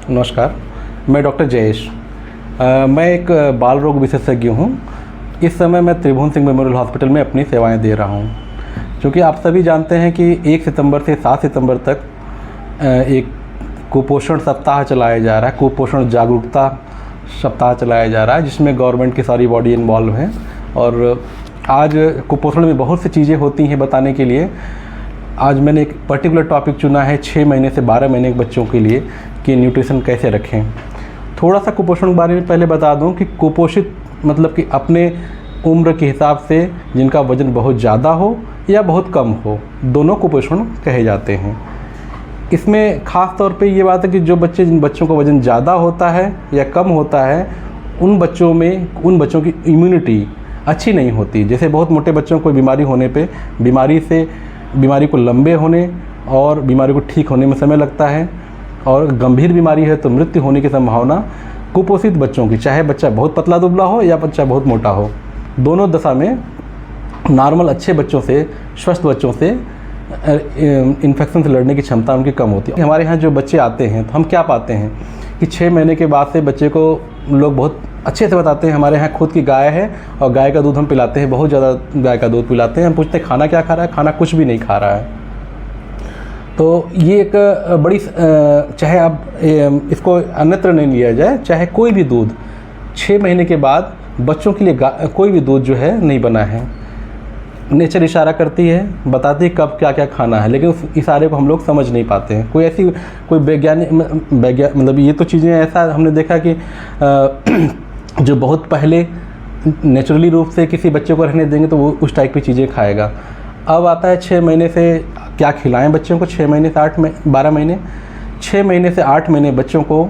नमस्कार, मैं डॉक्टर जयेश। मैं एक बाल रोग विशेषज्ञ हूँ। इस समय मैं त्रिभुवन सिंह मेमोरियल हॉस्पिटल में अपनी सेवाएं दे रहा हूँ। क्योंकि आप सभी जानते हैं कि 1 सितंबर से 7 सितंबर तक एक कुपोषण सप्ताह चलाया जा रहा है, कुपोषण जागरूकता सप्ताह चलाया जा रहा है, जिसमें गवर्नमेंट की सारी बॉडी इन्वॉल्व हैं। और आज कुपोषण में बहुत सी चीज़ें होती हैं बताने के लिए। आज मैंने एक पर्टिकुलर टॉपिक चुना है 6 महीने से 12 महीने के बच्चों के लिए कि न्यूट्रिशन कैसे रखें। थोड़ा सा कुपोषण के बारे में पहले बता दूं कि कुपोषित मतलब कि अपने उम्र के हिसाब से जिनका वज़न बहुत ज़्यादा हो या बहुत कम हो, दोनों कुपोषण कहे जाते हैं। इसमें ख़ास तौर पे ये बात है कि जिन बच्चों का वज़न ज़्यादा होता है या कम होता है, उन बच्चों की इम्यूनिटी अच्छी नहीं होती। जैसे बहुत मोटे बच्चों को बीमारी होने पे बीमारी को लंबे होने और बीमारी को ठीक होने में समय लगता है, और गंभीर बीमारी है तो मृत्यु होने की संभावना कुपोषित बच्चों की, चाहे बच्चा बहुत पतला दुबला हो या बच्चा बहुत मोटा हो, दोनों दशा में नॉर्मल अच्छे बच्चों से, स्वस्थ बच्चों से इन्फेक्शन से लड़ने की क्षमता उनकी कम होती है। हमारे यहाँ जो बच्चे आते हैं तो हम क्या पाते हैं कि 6 महीने के बाद से बच्चे को लोग बहुत अच्छे से बताते हैं। हमारे यहाँ खुद की गाय है और गाय का दूध हम पिलाते हैं, बहुत ज़्यादा गाय का दूध पिलाते हैं। हम पूछते हैं खाना क्या खा रहा है, खाना कुछ भी नहीं खा रहा है। तो ये एक बड़ी, चाहे अब इसको अन्यत्र नहीं लिया जाए, चाहे कोई भी दूध 6 महीने के बाद बच्चों के लिए कोई भी दूध जो है नहीं बना है। नेचर इशारा करती है, बताती है कब क्या क्या खाना है, लेकिन उस इशारे को हम लोग समझ नहीं पाते हैं। कोई वैज्ञानिक मतलब ये तो चीज़ें ऐसा हमने देखा कि जो बहुत पहले नेचुरली रूप से किसी बच्चे को रहने देंगे तो वो उस टाइप की चीज़ें खाएगा। अब आता है 6 महीने से क्या खिलाएं बच्चों को। 6 महीने से 12 महीने, 6 महीने से 8 महीने बच्चों को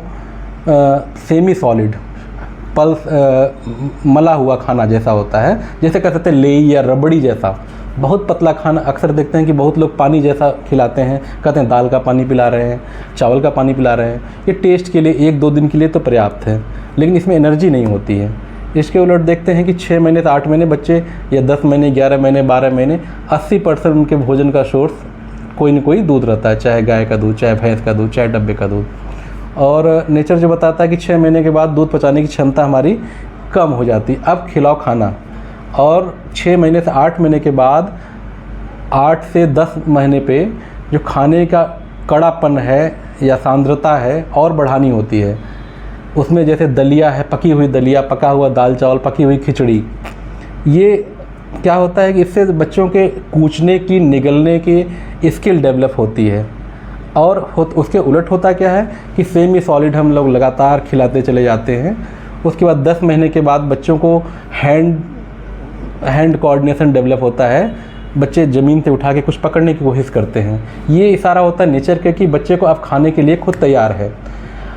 सेमी सॉलिड पल्स मला हुआ खाना जैसा होता है, जैसे कह सकते हैं लेई या रबड़ी जैसा, बहुत पतला खाना। अक्सर देखते हैं कि बहुत लोग पानी जैसा खिलाते हैं, कहते हैं दाल का पानी पिला रहे हैं, चावल का पानी पिला रहे हैं। ये टेस्ट के लिए 1-2 दिन के लिए तो पर्याप्त है, लेकिन इसमें एनर्जी नहीं होती है। इसके उलट देखते हैं कि 6 महीने से 8 महीने बच्चे या 10 महीने, 11 महीने, 12 महीने 80% उनके भोजन का सोर्स कोई न कोई दूध रहता है, चाहे गाय का दूध, चाहे भैंस का दूध, चाहे डब्बे का दूध। और नेचर जो बताता है कि 6 महीने के बाद दूध पचाने की क्षमता हमारी कम हो जाती है। अब खिलाओ खाना, और 6 महीने से 8 महीने के बाद 8 से 10 महीने पे जो खाने का कड़ापन है या सांद्रता है और बढ़ानी होती है। उसमें जैसे दलिया है, पकी हुई दलिया, पका हुआ दाल चावल, पकी हुई खिचड़ी, ये क्या होता है कि इससे बच्चों के कूचने की, निगलने की स्किल डेवलप होती है। और उसके उलट होता क्या है कि सेमी सॉलिड हम लोग लगातार खिलाते चले जाते हैं। उसके बाद 10 महीने के बाद बच्चों को हैंड कोऑर्डिनेशन डेवलप होता है, बच्चे ज़मीन से उठा के कुछ पकड़ने की कोशिश करते हैं। ये इशारा होता है नेचर के कि बच्चे को अब खाने के लिए खुद तैयार है,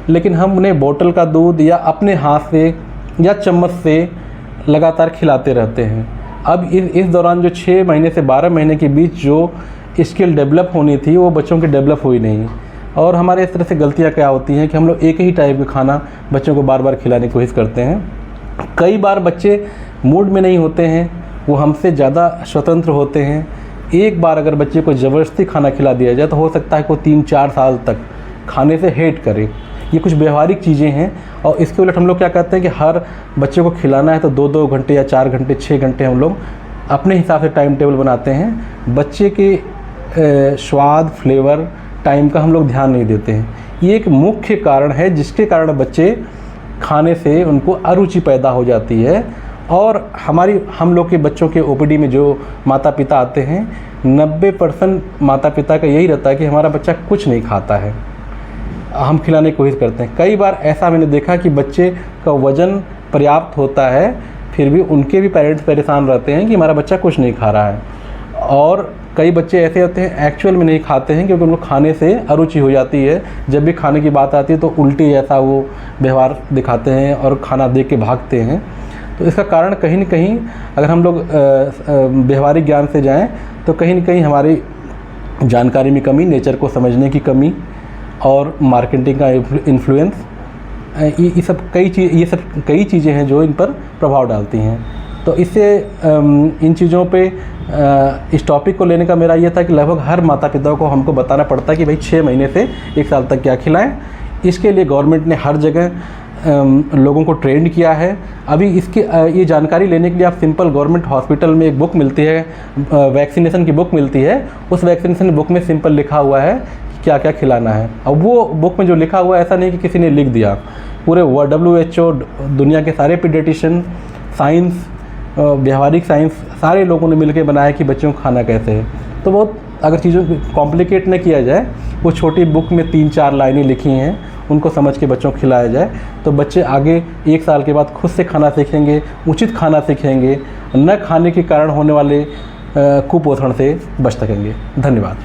लेकिन हम उन्हें बोतल का दूध या अपने हाथ से या चम्मच से लगातार खिलाते रहते हैं। अब इस दौरान जो 6 महीने से 12 महीने के बीच जो स्किल डेवलप होनी थी वो बच्चों की डेवलप हुई नहीं। और हमारे इस तरह से गलतियाँ क्या होती हैं कि हम लोग एक ही टाइप का खाना बच्चों को बार बार खिलाने की कोशिश करते हैं। कई बार बच्चे मूड में नहीं होते हैं, वो हमसे ज़्यादा स्वतंत्र होते हैं। एक बार अगर बच्चे को ज़बरदस्ती खाना खिला दिया जाए तो हो सकता है कि वो 3-4 साल तक खाने से हेट करे। ये कुछ व्यवहारिक चीज़ें हैं। और इसके उलट हम लोग क्या कहते हैं कि हर बच्चे को खिलाना है तो 2-2 घंटे या 4 घंटे, 6 घंटे हम लोग अपने हिसाब से टाइम टेबल बनाते हैं। बच्चे के स्वाद, फ्लेवर, टाइम का हम लोग ध्यान नहीं देते हैं। ये एक मुख्य कारण है जिसके कारण बच्चे खाने से उनको अरुचि पैदा हो जाती है। और हम लोग के बच्चों के ओपीडी में जो माता पिता आते हैं, 90% माता पिता का यही रहता है कि हमारा बच्चा कुछ नहीं खाता है, हम खिलाने की कोशिश करते हैं। कई बार ऐसा मैंने देखा कि बच्चे का वज़न पर्याप्त होता है, फिर भी उनके भी पेरेंट्स परेशान रहते हैं कि हमारा बच्चा कुछ नहीं खा रहा है। और कई बच्चे ऐसे होते हैं एक्चुअल में नहीं खाते हैं क्योंकि उनको खाने से अरुचि हो जाती है। जब भी खाने की बात आती है तो उल्टी जैसा वो व्यवहार दिखाते हैं और खाना देख के भागते हैं। तो इसका कारण कहीं न कहीं अगर हम लोग व्यवहारिक ज्ञान से जाएं तो कहीं न कहीं हमारी जानकारी में कमी, नेचर को समझने की कमी और मार्केटिंग का इन्फ्लुएंस, ये सब कई चीज़ें हैं जो इन पर प्रभाव डालती हैं। तो इससे इन चीज़ों पे इस टॉपिक को लेने का मेरा ये था कि लगभग हर माता पिता को हमको बताना पड़ता है कि भाई 6 महीने से 1 साल तक क्या खिलाएं। इसके लिए गवर्नमेंट ने हर जगह लोगों को ट्रेंड किया है। अभी इसकी ये जानकारी लेने के लिए आप सिंपल गवर्नमेंट हॉस्पिटल में एक बुक मिलती है, वैक्सीनेशन की बुक मिलती है। उस वैक्सीनेशन बुक में सिंपल लिखा हुआ है कि क्या क्या खिलाना है। अब वो बुक में जो लिखा हुआ है ऐसा नहीं कि किसी ने लिख दिया, पूरे WHO, दुनिया के सारे पीडियाट्रिशियन, साइंस, व्यवहारिक साइंस, सारे लोगों ने मिलकर बनाया कि बच्चों को खाना कैसे है। तो बहुत अगर चीज़ों को कॉम्प्लिकेट न किया जाए, वो छोटी बुक में 3-4 लाइनें लिखी हैं, उनको समझ के बच्चों को खिलाया जाए, तो बच्चे आगे 1 साल के बाद खुद से खाना सीखेंगे, उचित खाना सीखेंगे, न खाने के कारण होने वाले कुपोषण से बच सकेंगे। धन्यवाद।